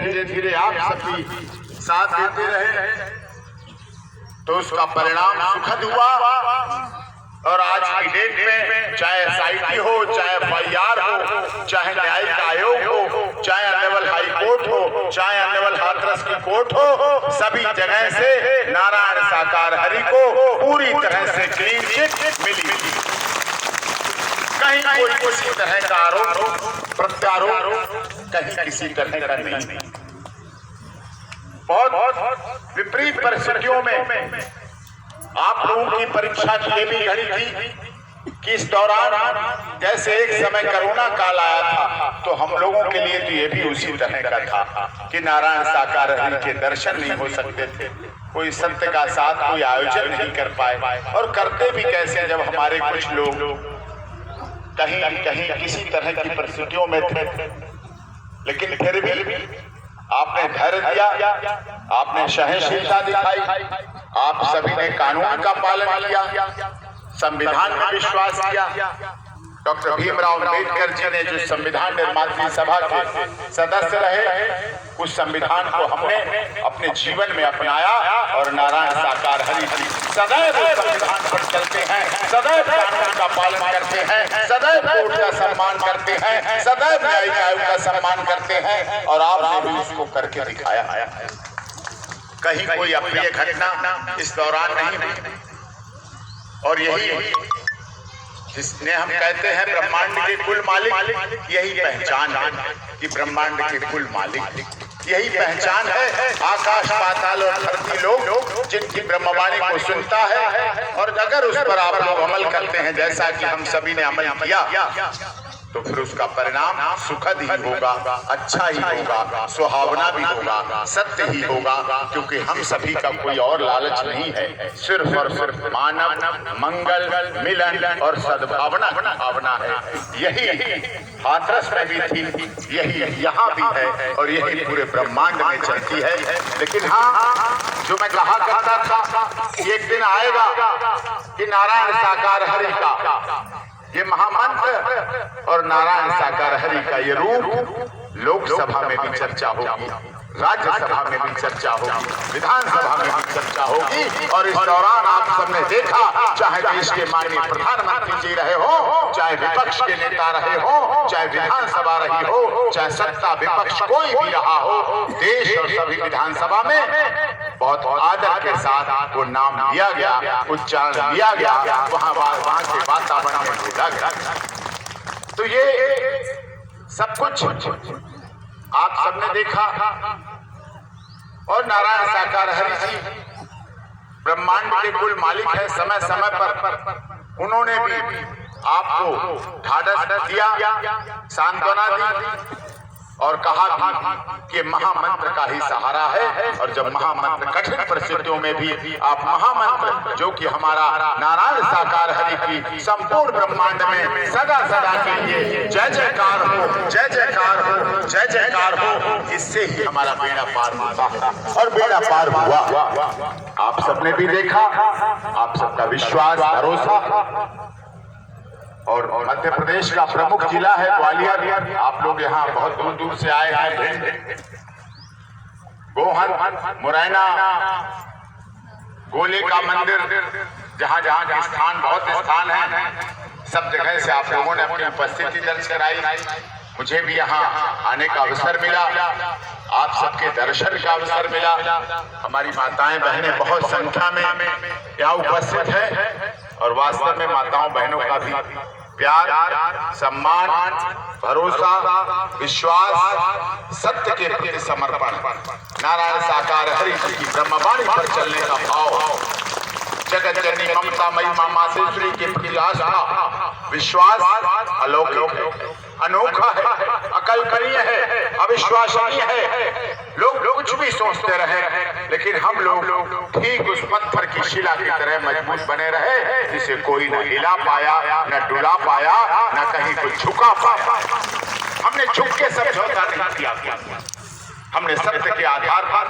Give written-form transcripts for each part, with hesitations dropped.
धीरे धीरे आप सभी साथ देते रहे तो उसका परिणाम सुखद हुआ। और आज की डेट में चाहे SIT हो, चाहे FIR हो, चाहे न्यायिक आयोग हो, चाहे अन्यवल हाई कोर्ट हो, चाहे अन्यवल हाथरस की कोर्ट हो, सभी जगह से नारायण साकार हरि को पूरी तरह से क्लीन चिट मिली। कहीं कोई किसी तरह का आरोप प्रत्यारोप कहीं किसी तरह का नहीं। बहुत विपरीत परिस्थितियों में आप लोगों की परीक्षा की भी घड़ी थी कि इस दौरान जैसे एक समय कोरोना काल आया था तो हम लोगों के लिए तो ये भी उसी तरह का था कि नारायण साकार हरि के दर्शन नहीं हो सकते थे, कोई सत्य का साथ कोई आयोजन नहीं कर पाए। और करते भी कैसे जब हमारे कुछ लोग कहीं कहीं किसी तरह की परिस्थितियों में थे। लेकिन फिर भी आपने धैर्य दिया, आपने सहनशीलता दिखाई, आप सभी ने कानून का पालन किया, संविधान में विश्वास किया। डॉक्टर भीमराव अम्बेडकर जी ने जो संविधान निर्मात्री सभा के सदस्य रहे, उस संविधान को हमने अपने जीवन में अपनाया और नारायण साकार हरि जी सदैव संविधान पर चलते हैं, सदैव कानून का पालन करते हैं, सदैव कोर्ट का सम्मान करते हैं, सदैव न्यायिक आयोग का सम्मान करते हैं। और आपने भी उसको करके दिखाया। कहीं कोई अप्रिय घटना इस दौरान नहीं हुई। और यही जिसने हम कहते हैं ब्रह्मांड के कुल मालिक, यही पहचान है कि ब्रह्मांड के कुल मालिक यही पहचान है। आकाश पाताल और धरती लोग जिनकी ब्रह्मवाणी को सुनता है और अगर उस पर आप लोग अमल करते हैं जैसा कि हम सभी ने अमल किया तो फिर उसका परिणाम सुखद ही होगा, अच्छा ही होगा, सुहावना भी होगा, सत्य ही होगा। क्योंकि हम सभी का कोई और लालच नहीं है, सिर्फ और सिर्फ मानव मंगल, मिलन और सद्भावना भावना है। यही हाथरस में भी थी, यही यहाँ भी है और यही पूरे ब्रह्मांड में चलती है। लेकिन हाँ, जो मैं कहा करता था एक दिन आएगा कि नारायण साकार हरि का ये महामंत्र और नारायण साकार हरि का ये रूप लोकसभा में भी चर्चा होगी, राज्यसभा में भी चर्चा होगी, विधानसभा में भी चर्चा होगी। और इस दौरान आप सबने देखा, चाहे देश के माननीय प्रधानमंत्री जी रहे हो, चाहे विपक्ष के नेता रहे हो, चाहे विधानसभा रही हो, चाहे सत्ता विपक्ष कोई भी रहा हो, देश और सभी विधानसभा में बहुत आदर के साथ वो नाम लिया गया, उच्चारण लिया गया, वहां के वातावरण में बोला गया। तो ये सब कुछ आप सबने देखा। और नारायण साकार हरि जी ब्रह्मांड के कुल मालिक है। समय समय पर उन्होंने भी आपको ढाढ़स दिया, सांत्वना दी और कहा भी कि महामंत्र का ही सहारा है। और जब महामंत्र कठिन परिस्थितियों में भी आप महामंत्र जो कि हमारा नारायण साकार हरि की संपूर्ण ब्रह्मांड में सदा सदा के लिए जय जयकार हो, जय जयकार हो, जय जयकार हो, इससे ही हमारा बेड़ा पार हुआ और बेड़ा पार हुआ। आप सबने भी देखा, आप सबका विश्वास, भरोसा। और मध्य प्रदेश का प्रमुख जिला है ग्वालियर। आप लोग यहाँ बहुत दूर दूर से आए हैं। गोहन, मुरैना, गोले का मंदिर, जहाँ जहाँ के स्थान बहुत स्थान है, सब जगह से आप लोगों ने अपनी उपस्थिति दर्ज कराई। मुझे भी यहाँ आने का अवसर मिला, आप सबके दर्शन का अवसर मिला। हमारी माताएं बहनें बहुत संख्या में यहाँ उपस्थित है और वास्तव में माताओं बहनों का भी प्यार, सम्मान, भरोसा, विश्वास, सत्य के प्रति समर्पण, नारायण साकार हरि जी की ब्रह्मवाणी पर चलने का भाव, जगत जननी ममता मई मां मातेश्वरी के प्रति आस्था, विश्वास अलौकिक है, अनोखा है, अकल्पनीय है, अविश्वसनीय है। लोग कुछ भी सोचते रहे, लेकिन हम लोग ठीक उस पत्थर की शिला की तरह मजबूत बने रहे, जिसे कोई न हिला पाया, न डुला पाया, न कहीं कुछ झुका पाया। हमने झुक के समझौता नहीं किया, हमने सत्य के आधार पर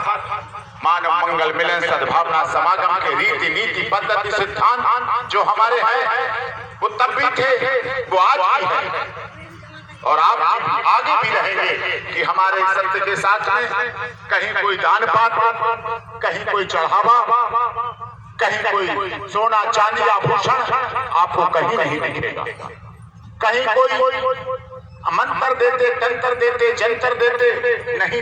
मानव मंगल, मिलन, सद्भावना, समागम के रीति नीति पद्धति सिद्धांत जो हमारे हैं वो तब भी थे, वो आज भी है। और आप आगे भी रहेंगे कि हमारे सत्य के साथ में कहीं कोई दान पात, कहीं कोई चढ़ावा, कहीं कोई सोना चांदी आभूषण आपको कहीं नहीं दिखेगा। कहीं कोई मंत्र देते, तंत्र देते, जंतर देते नहीं।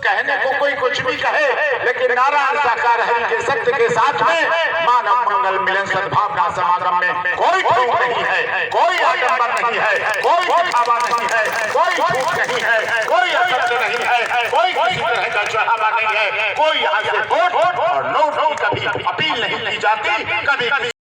कहने को कोई कुछ भी कहे, लेकिन नारायण साकार हरि के सत्य के साथ में मानव मंगल मिलन सद्भावना समागम में कोई ठोक नहीं है, कोई आडंबर नहीं है, कोई दिखावा नहीं है, कोई झूठ नहीं है, कोई असत्य नहीं है, कोई किसी तरह का चढ़ावा नहीं है, कोई यहाँ से वोट और नोट की कभी अपील नहीं की जाती, कभी